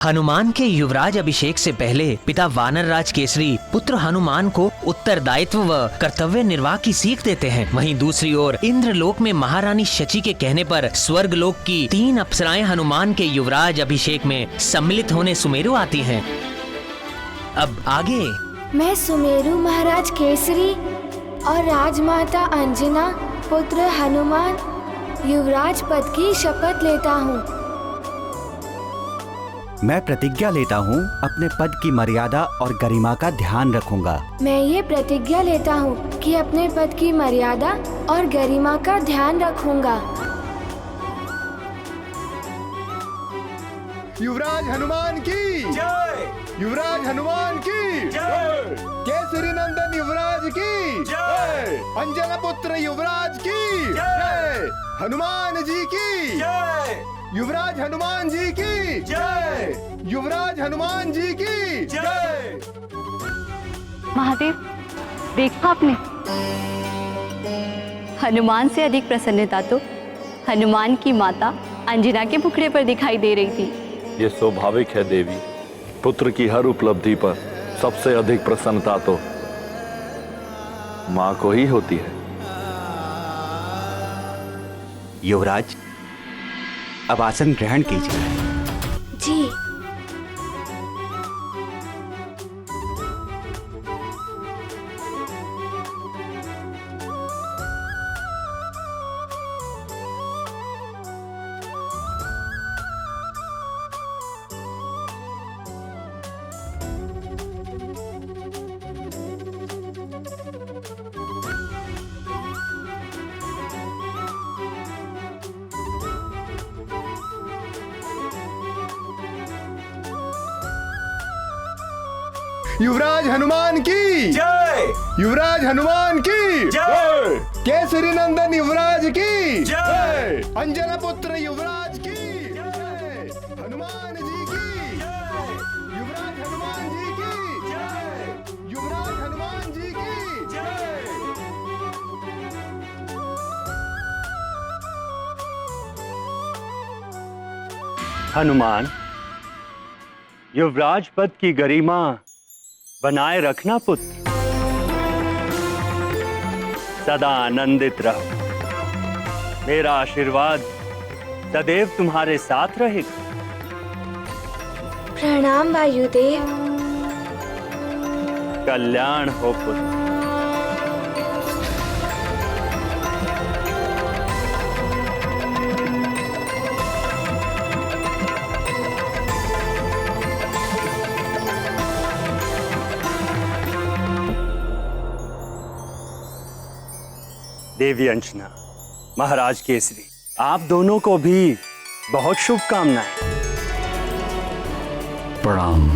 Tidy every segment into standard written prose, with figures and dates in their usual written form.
हनुमान के युवराज अभिषेक से पहले पिता वानरराज केसरी पुत्र हनुमान को उत्तरदायित्व व कर्तव्य निर्वाह की सीख देते हैं। वहीं दूसरी ओर इंद्रलोक में महारानी शची के कहने पर स्वर्गलोक की 3 अप्सराएं हनुमान के युवराज अभिषेक में सम्मिलित होने सुमेरु आती हैं। अब आगे मैं सुमेरु महाराज केसरी और राजमाता अंजना पुत्र हनुमान युवराज पद की शपथ लेता हूँ। मैं प्रतिज्ञा लेता हूँ अपने पद की मर्यादा और गरिमा का ध्यान रखूंगा। मैं ये प्रतिज्ञा लेता हूँ कि अपने पद की मर्यादा और गरिमा का ध्यान रखूंगा। युवराज हनुमान की जय। युवराज हनुमान की जय। केसरी नंदन युवराज की जय। अंजना पुत्र युवराज की जय। हनुमान जी की जय। युवराज हनुमान जी की जय। युवराज हनुमान जी की जय। महादेव, देखा आपने, हनुमान से अधिक प्रसन्नता तो हनुमान की माता अंजना के मुखड़े पर दिखाई दे रही थी। ये स्वाभाविक है देवी, पुत्र की हर उपलब्धि पर सबसे अधिक प्रसन्नता तो माँ को ही होती है। युवराज, अब आसन ग्रहण कीजिए। जी। युवराज हनुमान की जय। युवराज हनुमान की जय। केसरी नंदन युवराज की जय। अंजना पुत्र युवराज की जय। हनुमान जी की जय। युवराज हनुमान जी की जय। युवराज हनुमान जी की जय। हनुमान, युवराज पद की गरिमा बनाए रखना पुत्र। सदा आनंदित रहो। मेरा आशीर्वाद सदैव तुम्हारे साथ रहेगा। प्रणाम वायुदेव। कल्याण हो पुत्र। देवी अंजना, महाराज केसरी, आप दोनों को भी बहुत शुभकामनाएं। प्रणाम।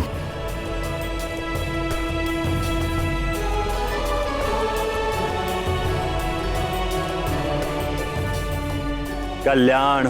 कल्याण।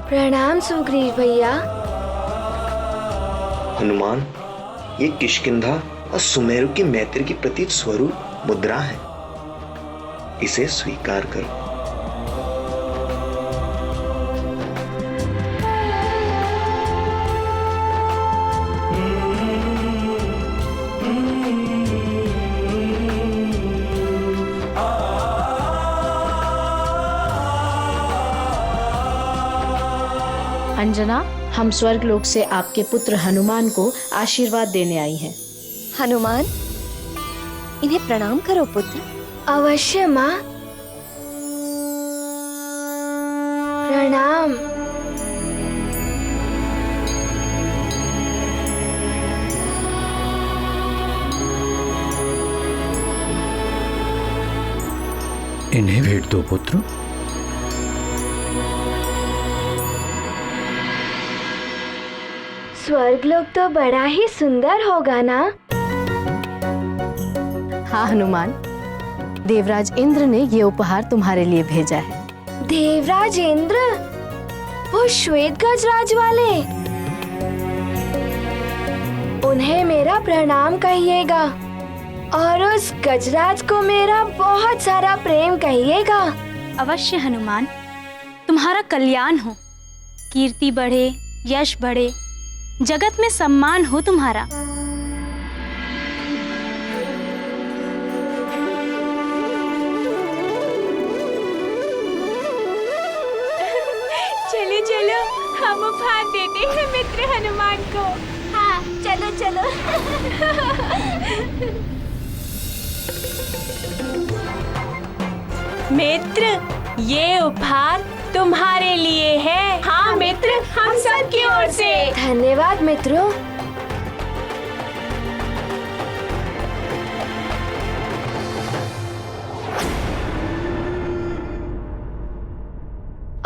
प्रणाम सुग्रीव भैया। हनुमान, ये किष्किंधा और सुमेरु की मैत्री की प्रतीक स्वरूप मुद्रा है, इसे स्वीकार करो। अंजना, हम स्वर्गलोक से आपके पुत्र हनुमान को आशीर्वाद देने आई हैं। हनुमान, इन्हें प्रणाम करो पुत्र। अवश्य माँ। प्रणाम। इन्हें भेंट दो पुत्र। स्वर्गलोक तो बड़ा ही सुंदर होगा ना? हाँ हनुमान, देवराज इंद्र ने ये उपहार तुम्हारे लिए भेजा है। देवराज इंद्र, वो श्वेत गजराज वाले, उन्हें मेरा प्रणाम कहिएगा और उस गजराज को मेरा बहुत सारा प्रेम कहिएगा। अवश्य हनुमान, तुम्हारा कल्याण हो, कीर्ति बढ़े, यश बढ़े, जगत में सम्मान हो तुम्हारा। चलो चलो, हम उपहार देते हैं मित्र हनुमान को। हाँ चलो चलो। मित्र, ये उपहार तुम्हारे लिए है। हाँ मित्र, हम सब की ओर से। धन्यवाद मित्रों।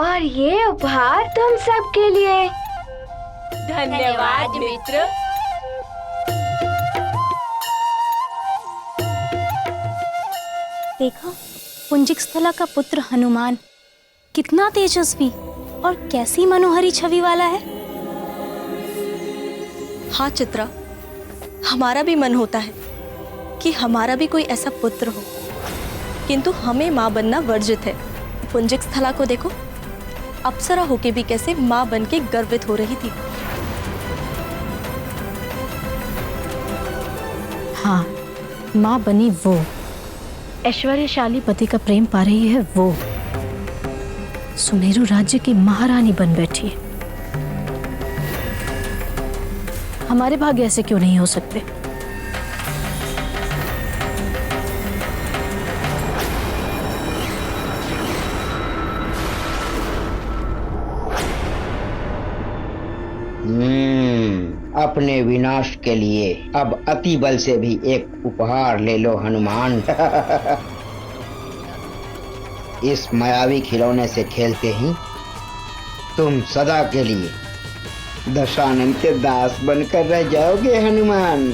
और ये उपहार तुम सबके लिए। धन्यवाद मित्र। देखो, पुंजिक स्थला का पुत्र हनुमान कितना तेजस्वी और कैसी मनोहरी छवि वाला है। हाँ चित्रा, हमारा भी मन होता है कि हमारा भी कोई ऐसा पुत्र हो, किंतु हमें माँ बनना वर्जित है। पुंजिक स्थला को देखो, अप्सरा होके भी कैसे माँ बन के गर्वित हो रही थी। हाँ, माँ बनी वो, ऐश्वर्यशाली पति का प्रेम पा रही है वो, सुमेरु राज्य की महारानी बन बैठी है। हमारे भाग्य ऐसे क्यों नहीं हो सकते? अपने विनाश के लिए अब अति बल से भी एक उपहार ले लो हनुमान। इस मायावी खिलौने से खेलते ही तुम सदा के लिए दशानन के दास बनकर रह जाओगे हनुमान।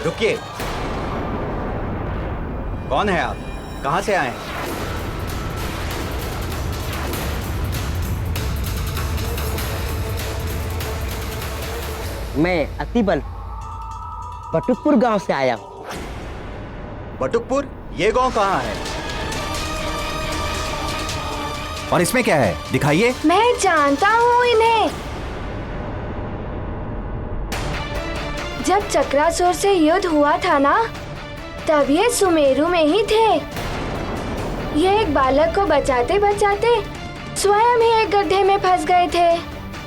रुकिए, कौन है आप? कहां से आए हैं? मैं अतिबल बटुकपुर गांव से आया हूँ। बटुकपुर? ये गांव कहाँ है? और इसमें क्या है, दिखाइए। मैं जानता हूँ इन्हें। जब चक्रासुर से युद्ध हुआ था ना, तब ये सुमेरु में ही थे। ये एक बालक को बचाते बचाते स्वयं ही एक गड्ढे में फंस गए थे।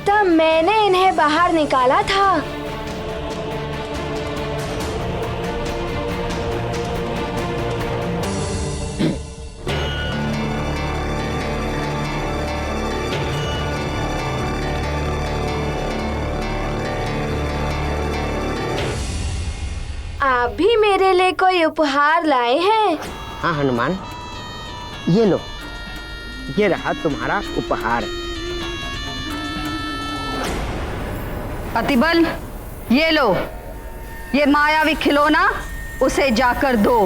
तब मैंने इन्हें बाहर निकाला था। आप भी मेरे लिए कोई उपहार लाए हैं? हाँ हनुमान, ये लो, ये रहा तुम्हारा उपहार। अतिबल, ये लो, ये मायावी खिलौना उसे जाकर दो।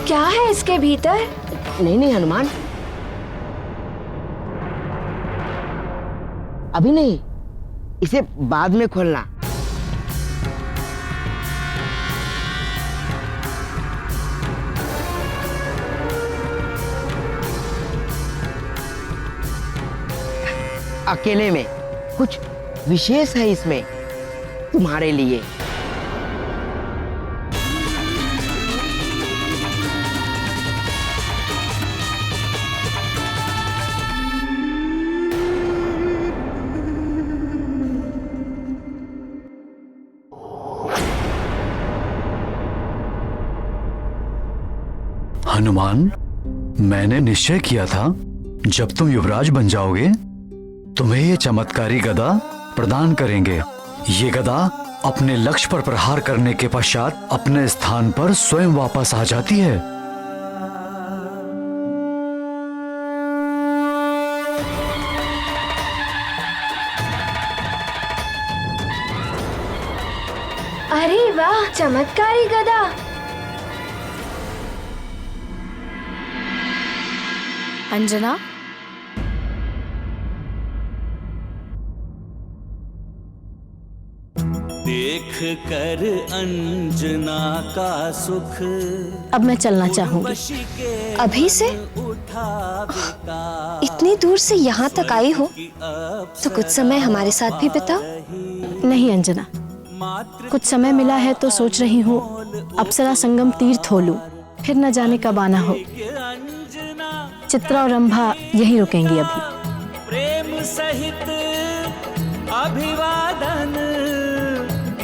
क्या है इसके भीतर? नहीं हनुमान, अभी नहीं, इसे बाद में खोलना। अकेले में कुछ विशेष है इसमें तुम्हारे लिए। हनुमान, मैंने निश्चय किया था जब तुम युवराज बन जाओगे तुम्हें ये चमत्कारी गदा प्रदान करेंगे। ये गदा अपने लक्ष्य पर प्रहार करने के पश्चात अपने स्थान पर स्वयं वापस आ जाती है। अरे वाह, चमत्कारी गदा। अंजना, देख कर अंजना का सुख अब मैं चलना चाहूंगी। अभी से? इतनी दूर से यहाँ तक आई हो तो कुछ समय हमारे साथ भी बिताओ। नहीं अंजना, कुछ समय मिला है तो सोच रही हूँ अप्सरा संगम तीर्थ हो लूं, फिर न जाने कब आना हो। चित्रा और रंभा यहीं रुकेंगी अभी। प्रेम सहित अभिवादन,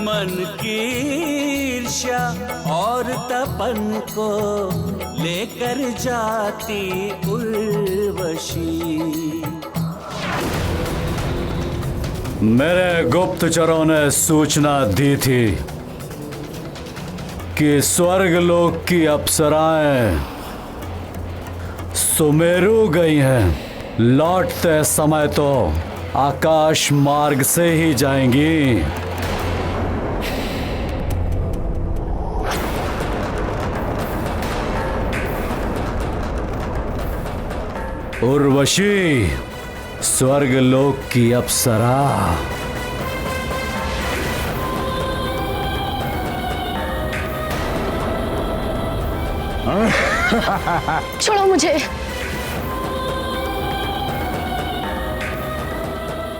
मन की ईर्ष्या और तपन को लेकर जाती उर्वशी। मेरे गुप्तचरों ने सूचना दी थी कि स्वर्गलोक की अप्सराएं सुमेरु गई हैं। लौटते समय तो आकाश मार्ग से ही जाएंगी। उर्वशी, स्वर्गलोक की अप्सरा। छोड़ो मुझे,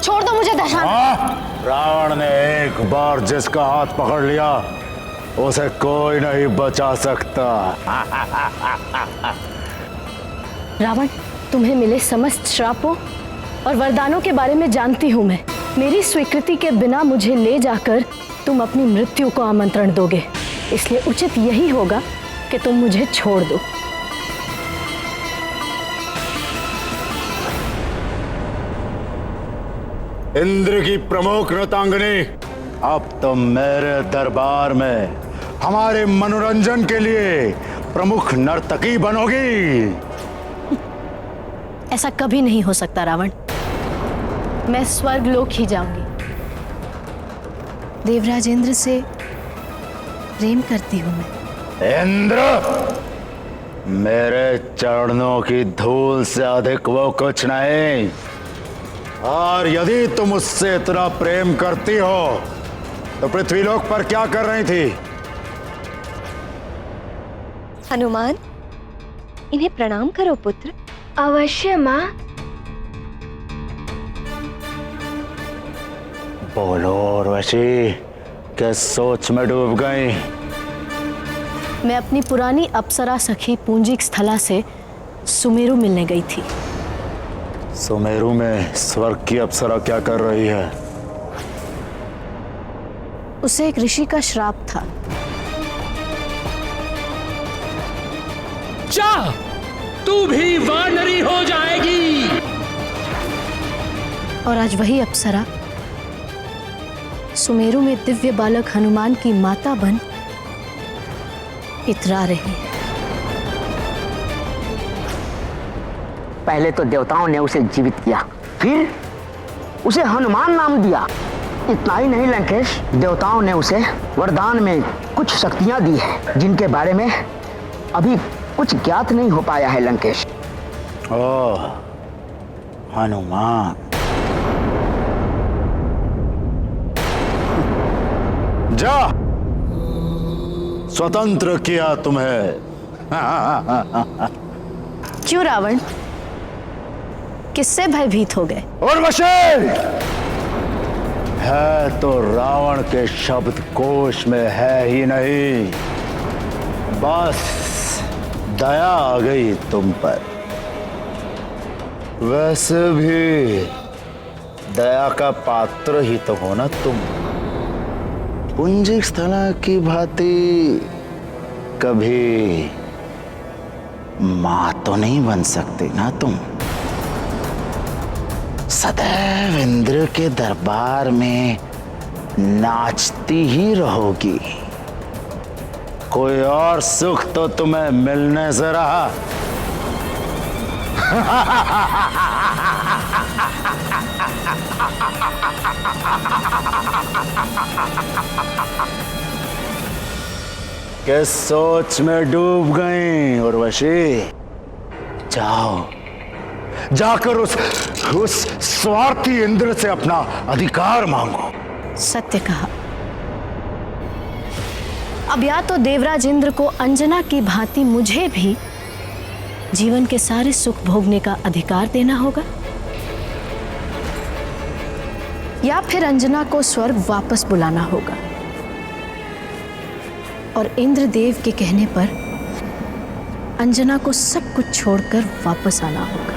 छोड़ दो मुझे दशानन। रावण ने एक बार जिसका हाथ पकड़ लिया उसे कोई नहीं बचा सकता। रावण, तुम्हें मिले समस्त श्रापों और वरदानों के बारे में जानती हूँ मैं। मेरी स्वीकृति के बिना मुझे ले जाकर तुम अपनी मृत्यु को आमंत्रण दोगे, इसलिए उचित यही होगा कि तुम मुझे छोड़ दो। इंद्र की प्रमुख नृतांगनी, अब तुम मेरे दरबार में हमारे मनोरंजन के लिए प्रमुख नर्तकी बनोगी। ऐसा कभी नहीं हो सकता रावण, मैं स्वर्गलोक ही जाऊंगी। देवराज इंद्र से प्रेम करती हूँ मैं। इंद्र, मेरे चरणों की धूल से अधिक वो कुछ नहीं। और यदि तुम उससे इतना प्रेम करती हो तो पृथ्वीलोक पर क्या कर रही थी? हनुमान, इन्हें प्रणाम करो पुत्र। अवश्य माँ। बोलो उर्वशी, किस सोच में डूब गई? मैं अपनी पुरानी अप्सरा सखी पुंजिक स्थला से सुमेरु मिलने गई थी। सुमेरु में स्वर्ग की अप्सरा क्या कर रही है? उसे एक ऋषि का श्राप था। जा, तू भी वानरी हो जाएगी। और आज वही अप्सरा सुमेरु में दिव्य बालक हनुमान की माता बन इतरा रही है। पहले तो देवताओं ने उसे जीवित किया, फिर उसे हनुमान नाम दिया। इतना ही नहीं लंकेश, देवताओं ने उसे वरदान में कुछ शक्तियां दी है जिनके बारे में अभी कुछ ज्ञात नहीं हो पाया है लंकेश। ओह, हनुमान। जा, स्वतंत्र किया तुम्हें। क्यों रावण, किससे भयभीत हो गए? उर्वशी, है तो रावण के शब्द कोश में है ही नहीं, बस दया आ गई तुम पर। वैसे भी दया का पात्र ही तो हो ना तुम। पुंजिक स्थला की भांति कभी मां तो नहीं बन सकती ना तुम। सदैव इंद्र के दरबार में नाचती ही रहोगी। कोई और सुख तो तुम्हें मिलने से रहा। किस सोच में डूब गई उर्वशी? जाओ, जाकर उस स्वार्थी इंद्र से अपना अधिकार मांगो। सत्य कहा। अब या तो देवराज इंद्र को अंजना की भांति मुझे भी जीवन के सारे सुख भोगने का अधिकार देना होगा, या फिर अंजना को स्वर्ग वापस बुलाना होगा और इंद्रदेव के कहने पर अंजना को सब कुछ छोड़कर वापस आना होगा।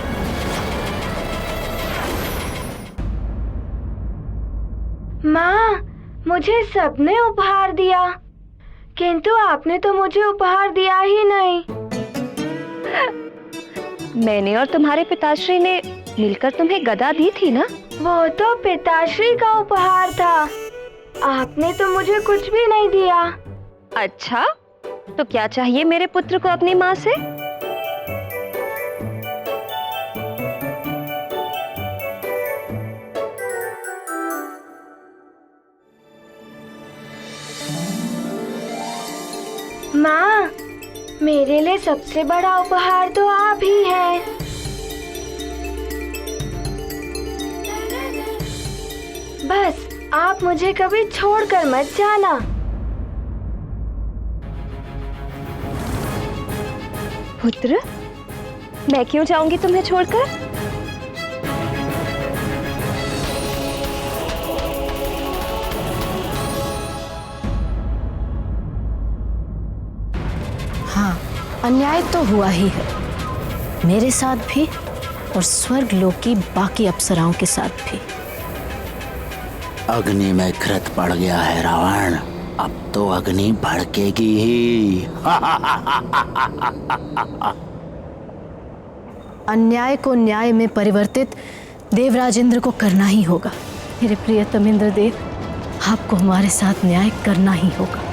माँ, मुझे सबने उपहार दिया, किंतु आपने तो मुझे उपहार दिया ही नहीं। मैंने और तुम्हारे पिताश्री ने मिलकर तुम्हें गदा दी थी ना? वो तो पिताश्री का उपहार था, आपने तो मुझे कुछ भी नहीं दिया। अच्छा, तो क्या चाहिए मेरे पुत्र को अपनी माँ से? माँ, मेरे लिए सबसे बड़ा उपहार तो आप ही हैं। बस आप मुझे कभी छोड़कर मत जाना। पुत्र, मैं क्यों जाऊंगी तुम्हें छोड़कर? हाँ, अन्याय तो हुआ ही है, मेरे साथ भी और स्वर्ग लोक की बाकी अप्सराओं के साथ भी। अग्नि में घृत पड़ गया है रावण, अब तो अग्नि भड़केगी ही। अन्याय को न्याय में परिवर्तित देवराज इंद्र को करना ही होगा। मेरे प्रियतम इंद्रदेव, आपको हमारे साथ न्याय करना ही होगा।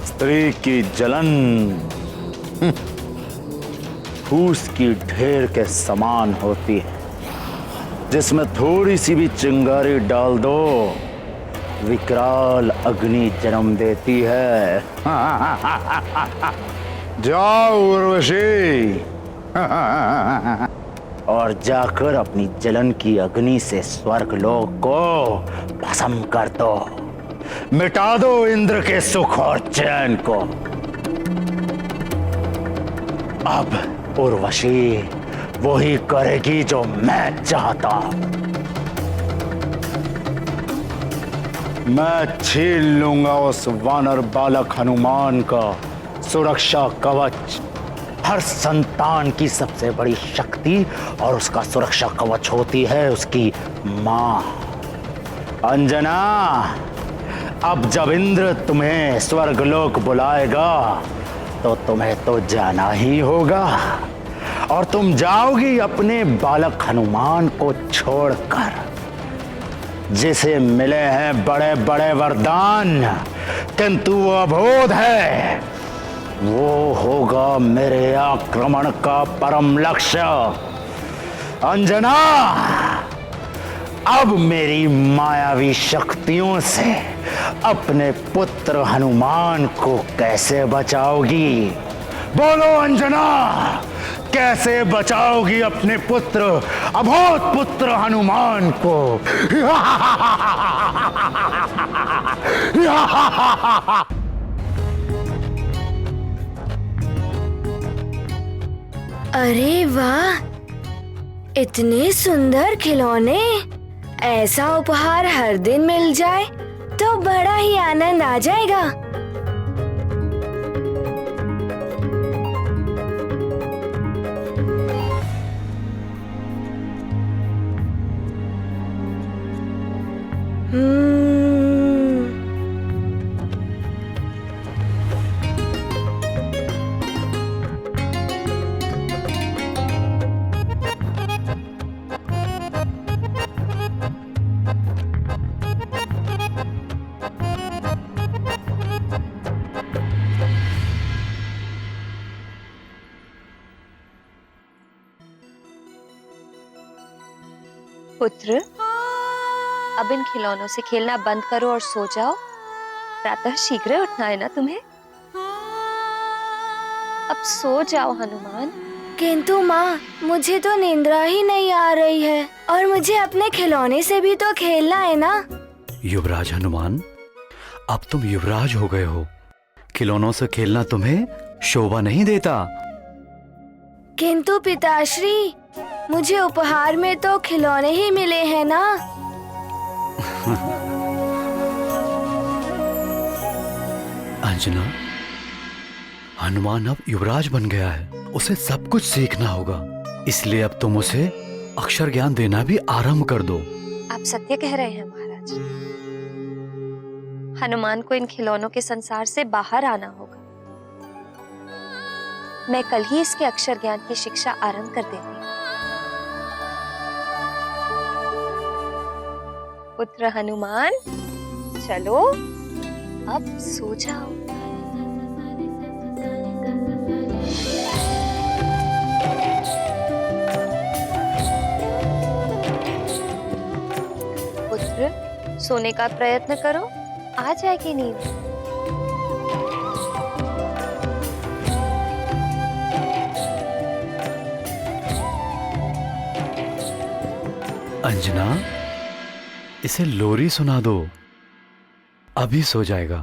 स्त्री की जलन फूस की ढेर के समान होती है, जिसमें थोड़ी सी भी चिंगारी डाल दो, विकराल अग्नि जन्म देती है। जाओ उर्वशी, और जाकर अपनी जलन की अग्नि से स्वर्गलोक को भस्म कर दो, मिटा दो इंद्र के सुख और चैन को। अब उर्वशी वही करेगी जो मैं चाहता हूं। मैं छीन लूंगा उस वानर बालक हनुमान का सुरक्षा कवच। हर संतान की सबसे बड़ी शक्ति और उसका सुरक्षा कवच होती है उसकी मां। अंजना, अब जब इंद्र तुम्हें स्वर्गलोक बुलाएगा तो तुम्हें तो जाना ही होगा, और तुम जाओगी अपने बालक हनुमान को छोड़कर, जिसे मिले हैं बड़े बड़े वरदान, किंतु वो अबोध है। वो होगा मेरे आक्रमण का परम लक्ष्य। अंजना, अब मेरी मायावी शक्तियों से अपने पुत्र हनुमान को कैसे बचाओगी? बोलो अंजना, कैसे बचाओगी अपने पुत्र, अबोध पुत्र हनुमान को? अरे वाह, इतने सुंदर खिलौने! ऐसा उपहार हर दिन मिल जाए तो बड़ा ही आनंद आ जाएगा। पुत्र, अब इन खिलौनों से खेलना बंद करो और सो जाओ। प्रातः शीघ्र उठना है ना तुम्हें। अब सो जाओ हनुमान। किंतु माँ, मुझे तो निंद्रा ही नहीं आ रही है और मुझे अपने खिलौने से भी तो खेलना है ना। युवराज हनुमान, अब तुम युवराज हो गए हो। खिलौनों से खेलना तुम्हें शोभा नहीं देता। किंतु पिताश्री, मुझे उपहार में तो खिलौने ही मिले हैं ना। अंजना, हनुमान अब युवराज बन गया है, उसे सब कुछ सीखना होगा। इसलिए अब तुम उसे अक्षर ज्ञान देना भी आरंभ कर दो। आप सत्य कह रहे हैं महाराज। हनुमान को इन खिलौनों के संसार से बाहर आना होगा। मैं कल ही इसके अक्षर ज्ञान की शिक्षा आरंभ कर देती हूँ। पुत्र हनुमान, चलो अब सो जाओ। पुत्र, सोने का प्रयत्न करो, आ जाएगी नींद। अंजना, इसे लोरी सुना दो, अभी सो जाएगा।